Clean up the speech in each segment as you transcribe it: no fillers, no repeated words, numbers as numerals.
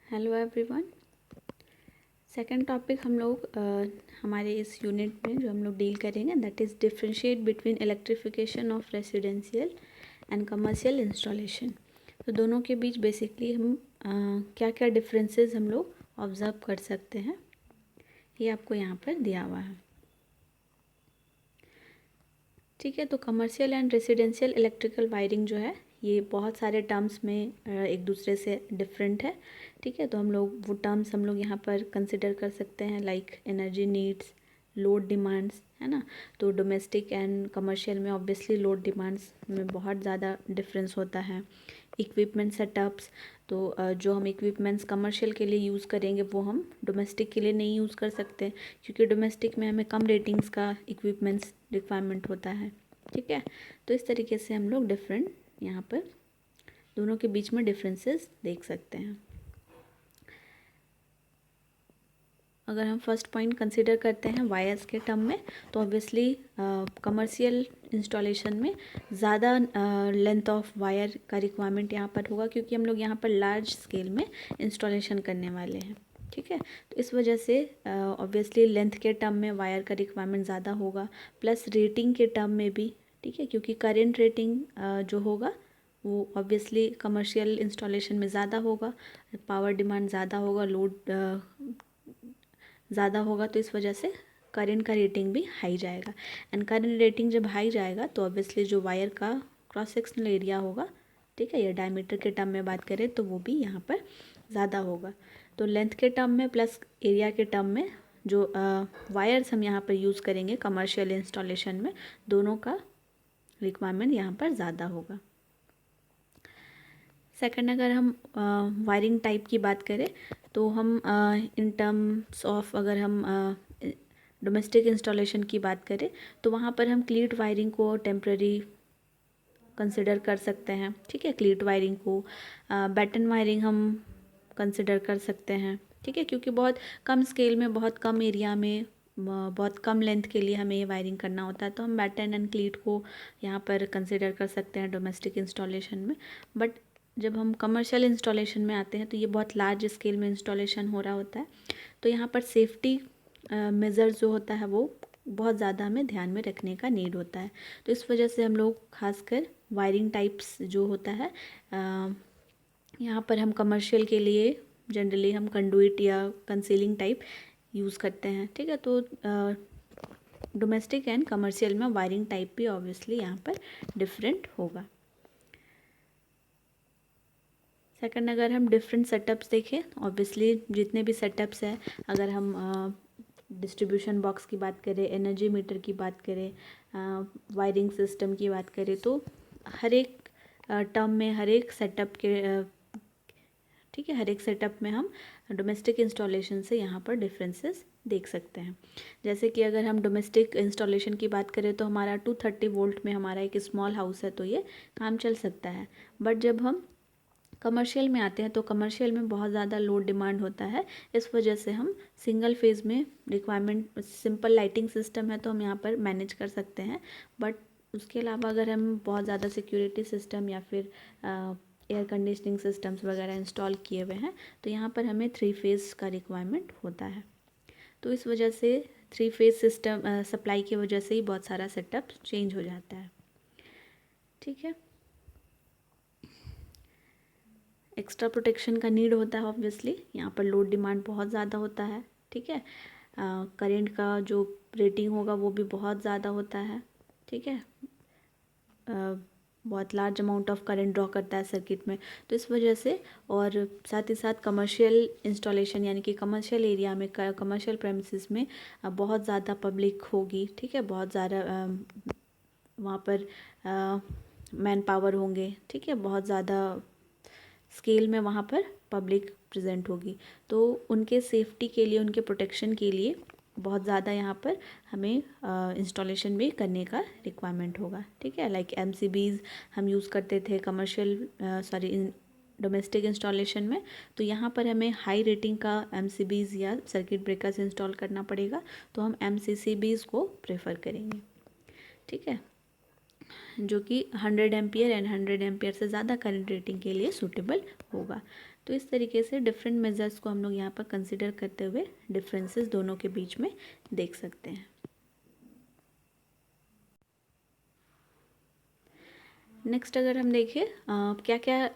Hello everyone. Second topic हम लोग हमारे इस यूनिट में जो हम लोग डील करेंगे that is differentiate between electrification of residential and commercial installation. तो दोनों के बीच बेसिकली हम क्या क्या डिफरेंसेस हम लोग ऑब्ज़र्व कर सकते हैं, ये आपको यहाँ पर दिया हुआ है। ठीक है, तो commercial and residential electrical wiring जो है ये बहुत सारे टर्म्स में एक दूसरे से डिफरेंट है। ठीक है, तो हम लोग वो टर्म्स हम लोग यहाँ पर कंसिडर कर सकते हैं like energy needs, load demands, है ना। तो डोमेस्टिक एंड कमर्शियल में ऑब्वियसली लोड डिमांड्स में बहुत ज़्यादा डिफरेंस होता है। इक्विपमेंट सेटअप्स, तो जो हम इक्विपमेंट्स कमर्शियल के लिए यूज़ करेंगे वो हम डोमेस्टिक के लिए नहीं यूज़ कर सकते, क्योंकि डोमेस्टिक में हमें कम रेटिंग्स का इक्विपमेंट्स रिक्वायरमेंट होता है। ठीक है, तो इस तरीके से हम लोग डिफरेंट यहाँ पर दोनों के बीच में डिफरेंसेस देख सकते हैं। अगर हम फर्स्ट पॉइंट कंसिडर करते हैं वायर्स के टर्म में, तो ऑब्वियसली कमर्शियल इंस्टॉलेशन में ज़्यादा लेंथ ऑफ वायर का रिक्वायरमेंट यहाँ पर होगा, क्योंकि हम लोग यहाँ पर लार्ज स्केल में इंस्टॉलेशन करने वाले हैं। ठीक है, तो इस वजह से ऑब्वियसली लेंथ के टर्म में वायर का रिक्वायरमेंट ज़्यादा होगा, प्लस रेटिंग के टर्म में भी। ठीक है, क्योंकि करेंट रेटिंग जो होगा वो ऑब्वियसली कमर्शियल इंस्टॉलेशन में ज़्यादा होगा, पावर डिमांड ज़्यादा होगा, लोड ज़्यादा होगा, तो इस वजह से करंट का रेटिंग भी हाई जाएगा। एंड करंट रेटिंग जब हाई जाएगा तो ऑब्वियसली जो वायर का क्रॉस सेक्शनल एरिया होगा, ठीक है, या डायमीटर के टर्म में बात करें तो वो भी यहाँ पर ज़्यादा होगा। तो लेंथ के टर्म में प्लस एरिया के टर्म में जो वायर्स हम यहाँ पर यूज़ करेंगे कमर्शियल इंस्टॉलेशन में, दोनों का रिक्वायरमेंट यहाँ पर ज़्यादा होगा। सेकंड, अगर हम वायरिंग टाइप की बात करें तो हम इन टर्म्स ऑफ अगर हम डोमेस्टिक इंस्टॉलेशन की बात करें तो वहाँ पर हम क्लीट वायरिंग को टेम्पररी कंसिडर कर सकते हैं। ठीक है, क्लीट वायरिंग को बैटन वायरिंग हम कंसिडर कर सकते हैं। ठीक है, क्योंकि बहुत कम स्केल में, बहुत कम एरिया में, बहुत कम लेंथ के लिए हमें ये वायरिंग करना होता है, तो हम बैटन एंड क्लीट को यहाँ पर कंसिडर कर सकते हैं डोमेस्टिक इंस्टॉलेशन में। बट जब हम कमर्शियल इंस्टॉलेशन में आते हैं तो ये बहुत लार्ज स्केल में इंस्टॉलेशन हो रहा होता है, तो यहाँ पर सेफ्टी मेजर्स जो होता है वो बहुत ज़्यादा हमें ध्यान में रखने का नीड होता है। तो इस वजह से हम लोग खासकर वायरिंग टाइप्स जो होता है यहाँ पर हम कमर्शियल के लिए जनरली हम कंडुइट या कंसीलिंग टाइप यूज़ करते हैं। ठीक है, तो डोमेस्टिक एंड कमर्शियल में वायरिंग टाइप भी ऑब्वियसली यहाँ पर डिफरेंट होगा। सेकंड, अगर हम डिफरेंट सेटअप्स देखें, ऑब्वियसली जितने भी सेटअप्स हैं, अगर हम डिस्ट्रीब्यूशन बॉक्स की बात करें, एनर्जी मीटर की बात करें, वायरिंग सिस्टम की बात करें, तो हर एक टर्म में, हर एक सेटअप के ठीक है, हर एक सेटअप में हम डोमेस्टिक इंस्टॉलेशन से यहाँ पर डिफरेंसेस देख सकते हैं। जैसे कि अगर हम डोमेस्टिक इंस्टॉलेशन की बात करें तो हमारा 230 वोल्ट में हमारा एक स्मॉल हाउस है तो ये काम चल सकता है। बट जब हम कमर्शियल में आते हैं तो कमर्शियल में बहुत ज़्यादा लोड डिमांड होता है, इस वजह से हम सिंगल फेज़ में रिक्वायरमेंट, सिंपल लाइटिंग सिस्टम है तो हम यहाँ पर मैनेज कर सकते हैं। बट उसके अलावा अगर हम बहुत ज़्यादा सिक्योरिटी सिस्टम या फिर एयर कंडीशनिंग सिस्टम्स वगैरह इंस्टॉल किए हुए हैं तो यहाँ पर हमें 3 फेज़ का रिक्वायरमेंट होता है। तो इस वजह से 3 फेज़ सिस्टम सप्लाई की वजह से ही बहुत सारा सेटअप चेंज हो जाता है। ठीक है, एक्स्ट्रा प्रोटेक्शन का नीड होता है ऑब्वियसली, यहाँ पर लोड डिमांड बहुत ज़्यादा होता है। ठीक है, करेंट का जो रेटिंग होगा वो भी बहुत ज़्यादा होता है। ठीक है, बहुत large amount of current draw करता है सर्किट में, तो इस वजह से, और साथ ही साथ कमर्शियल इंस्टॉलेशन यानी कि कमर्शियल एरिया में, कमर्शियल प्रेमिसेस में बहुत ज़्यादा पब्लिक होगी। ठीक है, बहुत ज़्यादा वहाँ पर मैन पावर होंगे। ठीक है, बहुत ज़्यादा स्केल में वहाँ पर पब्लिक प्रेजेंट होगी, तो उनके सेफ्टी के लिए, उनके प्रोटेक्शन के लिए बहुत ज़्यादा यहाँ पर हमें इंस्टॉलेशन भी करने का रिक्वायरमेंट होगा। ठीक है, लाइक MCBs हम यूज़ करते थे कमर्शियल डोमेस्टिक इंस्टॉलेशन में, तो यहाँ पर हमें हाई रेटिंग का MCBs या सर्किट ब्रेकर्स इंस्टॉल करना पड़ेगा, तो हम MCCBs को प्रेफर करेंगे। ठीक है, जो कि 100 एम्पियर एंड 100 एम्पियर से ज़्यादा करंट रेटिंग के लिए सूटेबल होगा। तो इस तरीके से डिफरेंट मेजर्स को हम लोग यहाँ पर कंसिडर करते हुए डिफरेंसेस दोनों के बीच में देख सकते हैं। नेक्स्ट अगर हम देखें क्या क्या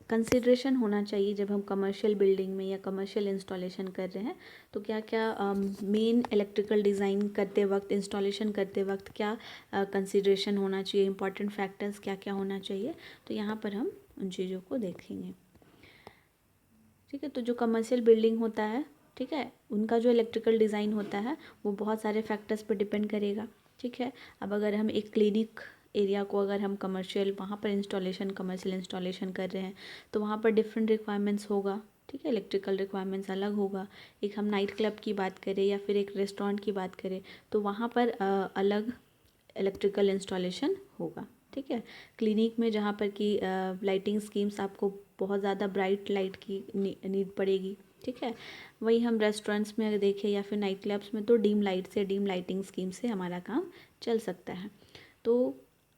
कंसिडरेशन होना चाहिए जब हम कमर्शियल बिल्डिंग में या कमर्शियल इंस्टॉलेशन कर रहे हैं, तो क्या क्या मेन इलेक्ट्रिकल डिज़ाइन करते वक्त, इंस्टॉलेशन करते वक्त क्या कंसिडरेशन होना चाहिए, इंपॉर्टेंट फैक्टर्स क्या क्या होना चाहिए, तो यहाँ पर हम उन चीज़ों को देखेंगे। ठीक है, तो जो कमर्शियल बिल्डिंग होता है, ठीक है, उनका जो इलेक्ट्रिकल डिज़ाइन होता है वो बहुत सारे फैक्टर्स पर डिपेंड करेगा। ठीक है, अब अगर हम एक क्लिनिक एरिया को अगर हम कमर्शियल वहाँ पर कमर्शियल इंस्टॉलेशन कर रहे हैं, तो वहाँ पर डिफरेंट रिक्वायरमेंट्स होगा। ठीक है, इलेक्ट्रिकल रिक्वायरमेंट्स अलग होगा। एक हम नाइट क्लब की बात करें या फिर एक रेस्टोरेंट की बात करें, तो वहाँ पर अलग इलेक्ट्रिकल इंस्टॉलेशन होगा। ठीक है, क्लिनिक में जहाँ पर कि लाइटिंग स्कीम्स आपको बहुत ज़्यादा ब्राइट लाइट की नीड पड़ेगी। ठीक है, वही हम रेस्टोरेंट्स में अगर देखें या फिर नाइट क्लब्स में, तो डीम लाइटिंग स्कीम से हमारा काम चल सकता है। तो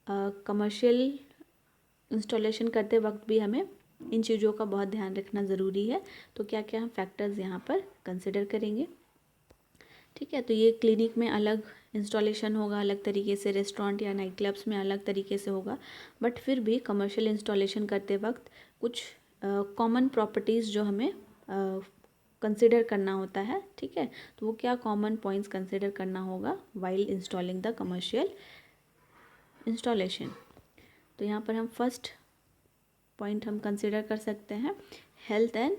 कमर्शियल इंस्टॉलेशन करते वक्त भी हमें इन चीज़ों का बहुत ध्यान रखना ज़रूरी है। तो क्या क्या हम फैक्टर्स यहाँ पर कंसिडर करेंगे। ठीक है, तो ये क्लिनिक में अलग इंस्टॉलेशन होगा, अलग तरीके से रेस्टोरेंट या नाइट क्लब्स में अलग तरीके से होगा, बट फिर भी कमर्शियल इंस्टॉलेशन करते वक्त कुछ कॉमन प्रॉपर्टीज़ जो हमें कंसिडर करना होता है। ठीक है, तो वो क्या कॉमन पॉइंट्स कंसिडर करना होगा while installing the commercial installation. तो यहाँ पर हम फर्स्ट पॉइंट हम कंसिडर कर सकते हैं हेल्थ एंड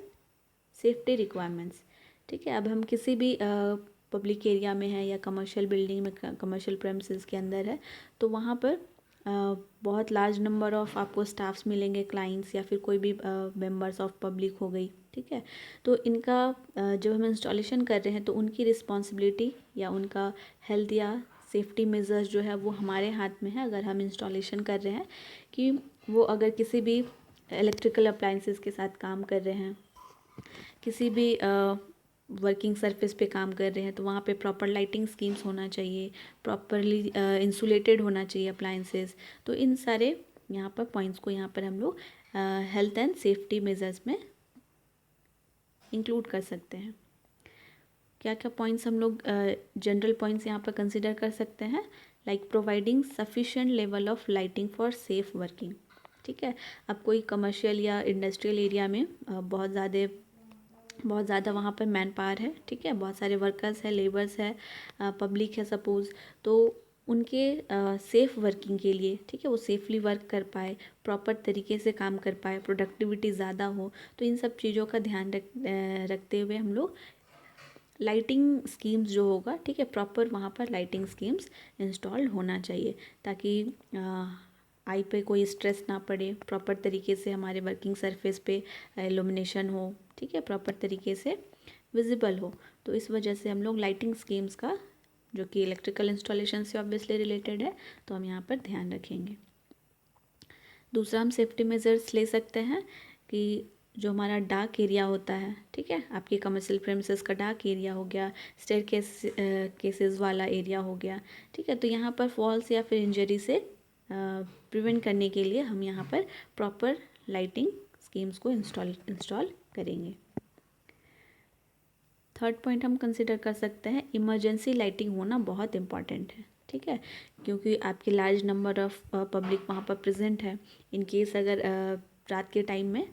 सेफ्टी रिक्वायरमेंट्स। ठीक है, अब हम किसी भी पब्लिक एरिया में है या कमर्शियल बिल्डिंग में, कमर्शियल प्रेमिसेस के अंदर है, तो वहाँ पर बहुत लार्ज नंबर ऑफ आपको स्टाफ्स मिलेंगे, क्लाइंट्स या फिर कोई भी मेंबर्स ऑफ पब्लिक हो गई। ठीक है, तो इनका जब हम इंस्टॉलेशन कर रहे हैं तो उनकी रिस्पॉन्सिबिलिटी या उनका हेल्थ या सेफ्टी मेजर्स जो है वो हमारे हाथ में है। अगर हम इंस्टॉलेशन कर रहे हैं कि वो अगर किसी भी इलेक्ट्रिकल अप्लाइंसेस के साथ काम कर रहे हैं, किसी भी वर्किंग सरफेस पे काम कर रहे हैं, तो वहाँ पे प्रॉपर लाइटिंग स्कीम्स होना चाहिए, प्रॉपरली इंसुलेटेड होना चाहिए अप्लाइंसेस। तो इन सारे यहाँ पर पॉइंट्स को यहाँ पर हम लोग हेल्थ एंड सेफ्टी मेजर्स में इंक्लूड कर सकते हैं। क्या क्या पॉइंट्स हम लोग जनरल पॉइंट्स यहाँ पर कंसिडर कर सकते हैं, like providing sufficient level of lighting for safe working. ठीक है, अब कोई कमर्शियल या इंडस्ट्रियल एरिया में बहुत ज़्यादा वहाँ पर मैन पावर है। ठीक है, बहुत सारे वर्कर्स है, लेबर्स है, पब्लिक है सपोज़, तो उनके सेफ़ वर्किंग के लिए, ठीक है, वो सेफली वर्क कर पाए, प्रॉपर तरीके से काम कर पाए, प्रोडक्टिविटी ज़्यादा हो, तो इन सब चीज़ों का ध्यान रखते हुए हम लोग लाइटिंग स्कीम्स जो होगा, ठीक है, प्रॉपर वहाँ पर लाइटिंग स्कीम्स इंस्टॉल होना चाहिए, ताकि आई पे कोई स्ट्रेस ना पड़े, प्रॉपर तरीके से हमारे वर्किंग सरफेस पे इल्यूमिनेशन हो, ठीक है, प्रॉपर तरीके से विजिबल हो। तो इस वजह से हम लोग लाइटिंग स्कीम्स का, जो कि इलेक्ट्रिकल इंस्टॉलेशन से ऑब्वियसली रिलेटेड है, तो हम यहाँ पर ध्यान रखेंगे। दूसरा हम सेफ्टी मेजर्स ले सकते हैं कि जो हमारा डार्क एरिया होता है, ठीक है, आपके कमर्शियल प्रेमिसेस का डार्क एरिया हो गया, स्टेयर केसेस वाला एरिया हो गया, ठीक है, तो यहाँ पर फॉल्स या फिर इंजरी से प्रिवेंट करने के लिए हम यहाँ पर प्रॉपर लाइटिंग स्कीम्स को इंस्टॉल करेंगे। थर्ड पॉइंट हम कंसिडर कर सकते हैं इमरजेंसी लाइटिंग होना बहुत इम्पॉर्टेंट है। ठीक है, क्योंकि आपके लार्ज नंबर ऑफ पब्लिक वहाँ पर प्रेजेंट है, इन केस अगर रात के टाइम में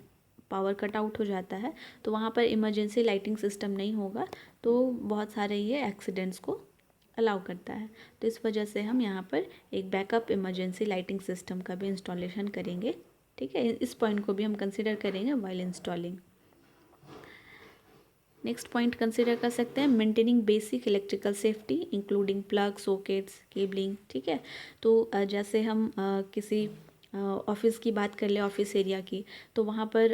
पावर कट आउट हो जाता है, तो वहाँ पर इमरजेंसी लाइटिंग सिस्टम नहीं होगा, तो बहुत सारे ये एक्सीडेंट्स को अलाउ करता है। तो इस वजह से हम यहाँ पर एक बैकअप इमरजेंसी लाइटिंग सिस्टम का भी इंस्टॉलेशन करेंगे। ठीक है, इस पॉइंट को भी हम कंसिडर करेंगे while installing. Next point consider कर सकते हैं maintaining basic electrical safety including plug, sockets, cabling. ठीक है, तो जैसे हम किसी ऑफिस की बात कर ले, ऑफिस एरिया की, तो वहाँ पर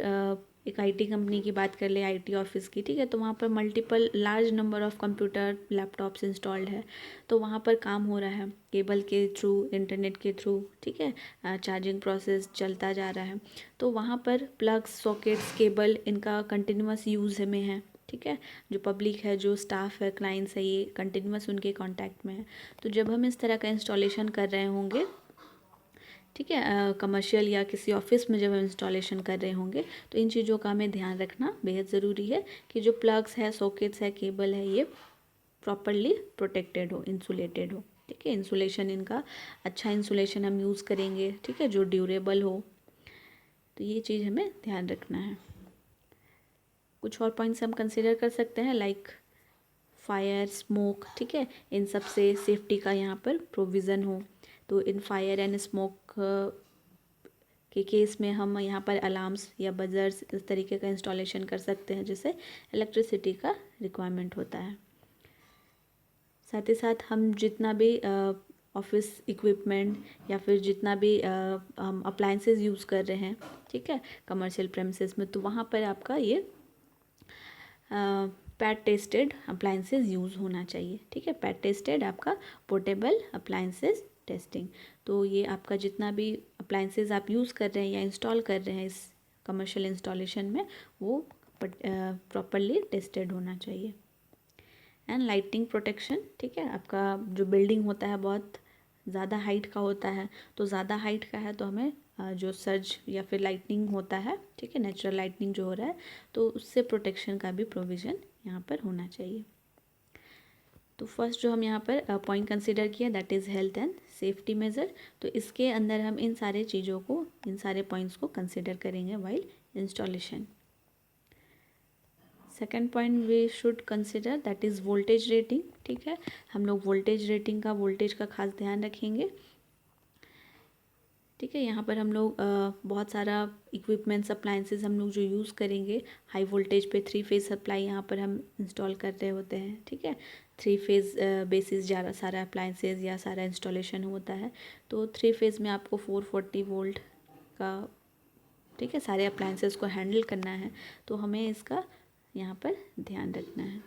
एक आईटी कंपनी की बात कर ले, आईटी ऑफिस की, ठीक है, तो वहाँ पर multiple large number of computer, laptops installed है, तो वहाँ पर काम हो रहा है केबल के थ्रू, इंटरनेट के थ्रू, ठीक है, चार्जिंग प्रोसेस चलता जा रहा है, तो वहाँ पर प्लग्स, सॉकेट्स, केबल इनका कंटिन्यूअस यूज़ में है। ठीक है, जो पब्लिक है, जो स्टाफ है, क्लाइंट्स है, ये कंटिन्यूअस उनके कांटेक्ट में है। तो जब हम इस तरह का इंस्टॉलेशन कर रहे होंगे, ठीक है, कमर्शियल या किसी ऑफिस में जब हम इंस्टॉलेशन कर रहे होंगे तो इन चीज़ों का हमें ध्यान रखना बेहद ज़रूरी है कि जो प्लग्स है, सॉकेट्स है, केबल है, ये प्रॉपरली प्रोटेक्टेड हो, इंसुलेटेड हो। ठीक है, इंसुलेशन इनका अच्छा इंसुलेशन हम यूज़ करेंगे, ठीक है, जो ड्यूरेबल हो। तो ये चीज़ हमें ध्यान रखना है। कुछ और पॉइंट्स हम कंसिडर कर सकते हैं लाइक फायर, स्मोक, ठीक है, इन सब से सेफ्टी का यहाँ पर प्रोविज़न हो। तो इन फायर एंड स्मोक के केस में हम यहाँ पर अलार्म्स या बजर्स इस तरीके का इंस्टॉलेशन कर सकते हैं जिससे इलेक्ट्रिसिटी का रिक्वायरमेंट होता है। साथ ही साथ हम जितना भी ऑफिस इक्विपमेंट या फिर जितना भी हम अप्लाइंसेस यूज़ कर रहे हैं, ठीक है, कमर्शियल प्रेमिसेस में, तो वहाँ पर आपका ये पैड टेस्टेड अप्लाइंसेस यूज़ होना चाहिए। ठीक है, पैड टेस्टेड आपका पोर्टेबल अप्लाइंसेस टेस्टिंग। तो ये आपका जितना भी अप्लाइंसेस आप यूज़ कर रहे हैं या इंस्टॉल कर रहे हैं इस कमर्शियल इंस्टॉलेशन में, वो प्रॉपरली टेस्टेड होना चाहिए। एंड लाइटिंग प्रोटेक्शन, ठीक है, आपका जो बिल्डिंग होता है बहुत ज़्यादा हाइट का होता है, तो ज़्यादा हाइट का है तो हमें जो सर्ज या फिर लाइटनिंग होता है, ठीक है, नेचुरल लाइटनिंग जो हो रहा है, तो उससे प्रोटेक्शन का भी प्रोविज़न यहाँ पर होना चाहिए। तो फर्स्ट जो हम यहाँ पर पॉइंट कंसिडर किया that is health and safety major. तो इसके अंदर हम इन सारे चीज़ों को, इन सारे पॉइंट्स को कंसिडर करेंगे while installation. Second point we should consider that is voltage rating. ठीक है, हम लोग वोल्टेज रेटिंग का, वोल्टेज का खास ध्यान रखेंगे। ठीक है, यहाँ पर हम लोग बहुत सारा इक्विपमेंट्स, अप्लाइंसेस हम लोग जो यूज़ करेंगे, हाई वोल्टेज पे 3 फेज़ सप्लाई यहाँ पर हम इंस्टॉल कर रहे होते हैं। ठीक है, 3 फेज़ बेसिस ज़्यादा सारा अप्लाइंसेस या सारा इंस्टॉलेशन होता है। तो 3 फेज़ में आपको 440 वोल्ट का, ठीक है, सारे अप्लाइंसेस को हैंडल करना है, तो हमें इसका यहाँ पर ध्यान रखना है।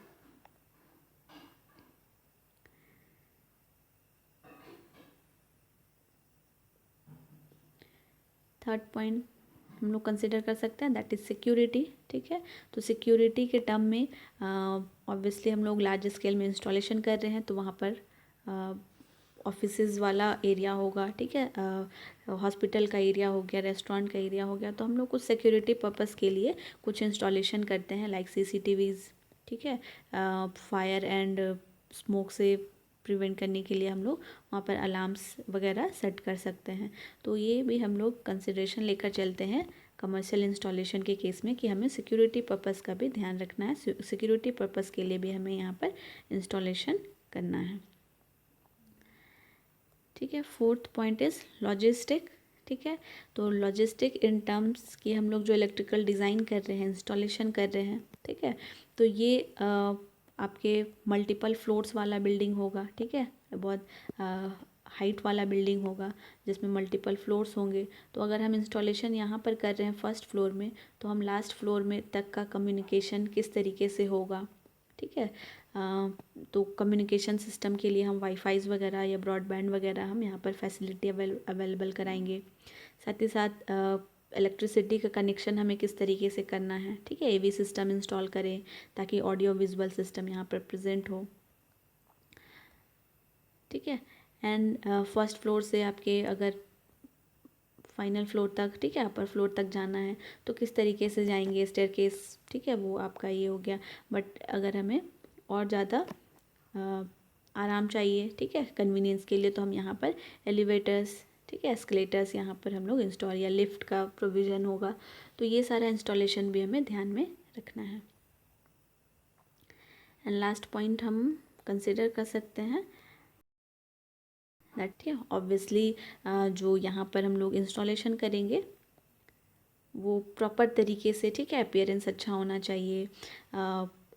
थर्ड पॉइंट हम लोग कंसिडर कर सकते हैं दैट इज़ सिक्योरिटी। ठीक है, तो सिक्योरिटी के टर्म में ऑब्वियसली हम लोग लार्ज स्केल में इंस्टॉलेशन कर रहे हैं, तो वहाँ पर ऑफिसेज वाला एरिया होगा, ठीक है, हॉस्पिटल का एरिया हो गया, रेस्टोरेंट का एरिया हो गया, तो हम लोग कुछ सिक्योरिटी पर्पस के लिए कुछ इंस्टॉलेशन करते हैं लाइक CCTVs, ठीक है, फायर एंड स्मोक से प्रिवेंट करने के लिए हम लोग वहाँ पर अलार्म्स वगैरह सेट कर सकते हैं। तो ये भी हम लोग कंसिडरेशन लेकर चलते हैं कमर्शियल इंस्टॉलेशन के केस में कि हमें सिक्योरिटी पर्पस का भी ध्यान रखना है। सिक्योरिटी पर्पस के लिए भी हमें यहाँ पर इंस्टॉलेशन करना है। ठीक है, फोर्थ पॉइंट इज़ लॉजिस्टिक। ठीक है, तो लॉजिस्टिक इन टर्म्स कि हम लोग जो इलेक्ट्रिकल डिज़ाइन कर रहे हैं, इंस्टॉलेशन कर रहे हैं, ठीक है, तो ये आपके मल्टीपल फ्लोर्स वाला बिल्डिंग होगा। ठीक है, बहुत हाइट वाला बिल्डिंग होगा जिसमें मल्टीपल फ्लोर्स होंगे। तो अगर हम इंस्टॉलेशन यहाँ पर कर रहे हैं फर्स्ट फ्लोर में, तो हम लास्ट फ्लोर में तक का कम्युनिकेशन किस तरीके से होगा। ठीक है, तो कम्युनिकेशन सिस्टम के लिए हम वाईफाईज वगैरह या ब्रॉडबैंड वगैरह हम यहाँ पर फैसिलिटी अवेलेबल कराएंगे। साथ ही साथ इलेक्ट्रिसिटी का कनेक्शन हमें किस तरीके से करना है। ठीक है, AV सिस्टम इंस्टॉल करें ताकि ऑडियो विजुअल सिस्टम यहाँ पर प्रेजेंट हो। ठीक है, एंड फर्स्ट फ्लोर से आपके अगर फाइनल फ्लोर तक, ठीक है, अपर फ्लोर तक जाना है तो किस तरीके से जाएंगे, स्टेयरकेस, ठीक है, वो आपका ये हो गया। बट अगर हमें और ज़्यादा आराम चाहिए, ठीक है, कन्वीनियंस के लिए, तो हम यहाँ पर एलिवेटर्स, ठीक है, एस्केलेटर्स यहाँ पर हम लोग इंस्टॉल, या लिफ्ट का प्रोविज़न होगा। तो ये सारा इंस्टॉलेशन भी हमें ध्यान में रखना है। एंड लास्ट पॉइंट हम कंसिडर कर सकते हैं दैट, ठीक है, ऑब्वियसली जो यहाँ पर हम लोग इंस्टॉलेशन करेंगे वो प्रॉपर तरीके से, ठीक है, अपीयरेंस अच्छा होना चाहिए।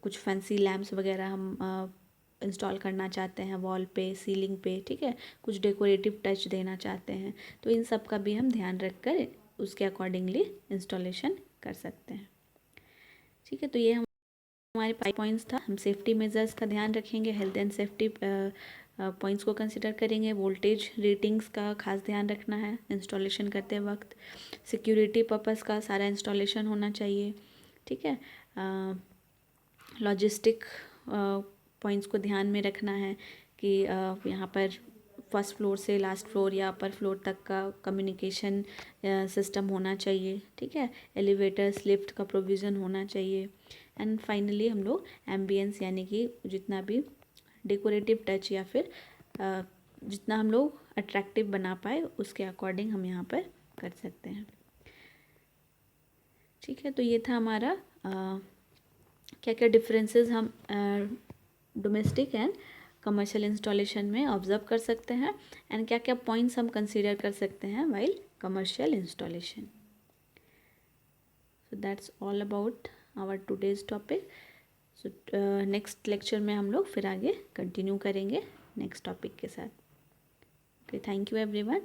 कुछ फैंसी लैम्प्स वगैरह हम इंस्टॉल करना चाहते हैं वॉल पे, सीलिंग पे, ठीक है, कुछ डेकोरेटिव टच देना चाहते हैं, तो इन सब का भी हम ध्यान रख कर उसके अकॉर्डिंगली इंस्टॉलेशन कर सकते हैं। ठीक है, तो ये हमारे 5 पॉइंट्स था। हम सेफ्टी मेजर्स का ध्यान रखेंगे, हेल्थ एंड सेफ्टी पॉइंट्स को कंसिडर करेंगे, वोल्टेज रेटिंग्स का खास ध्यान रखना है इंस्टॉलेशन करते वक्त, सिक्योरिटी पर्पस का सारा इंस्टॉलेशन होना चाहिए। ठीक है, लॉजिस्टिक पॉइंट्स को ध्यान में रखना है कि यहाँ पर फर्स्ट फ्लोर से लास्ट फ्लोर या अपर फ्लोर तक का कम्युनिकेशन सिस्टम होना चाहिए, ठीक है। एलिवेटर्स लिफ्ट का प्रोविज़न होना चाहिए। एंड फाइनली हम लोग एम्बियंस यानी कि जितना भी डेकोरेटिव टच या फिर जितना हम लोग अट्रैक्टिव बना पाए उसके अकॉर्डिंग हम यहाँ पर कर सकते हैं, ठीक है। तो ये था हमारा क्या क्या डिफरेंसेस हम डोमेस्टिक एंड कमर्शियल इंस्टॉलेशन में ऑब्जर्व कर सकते हैं एंड क्या क्या पॉइंट्स हम कंसीडर कर सकते हैं while commercial installation. So that's all about our today's topic. So next lecture में हम लोग फिर आगे कंटिन्यू करेंगे नेक्स्ट टॉपिक के साथ। Okay, thank you everyone.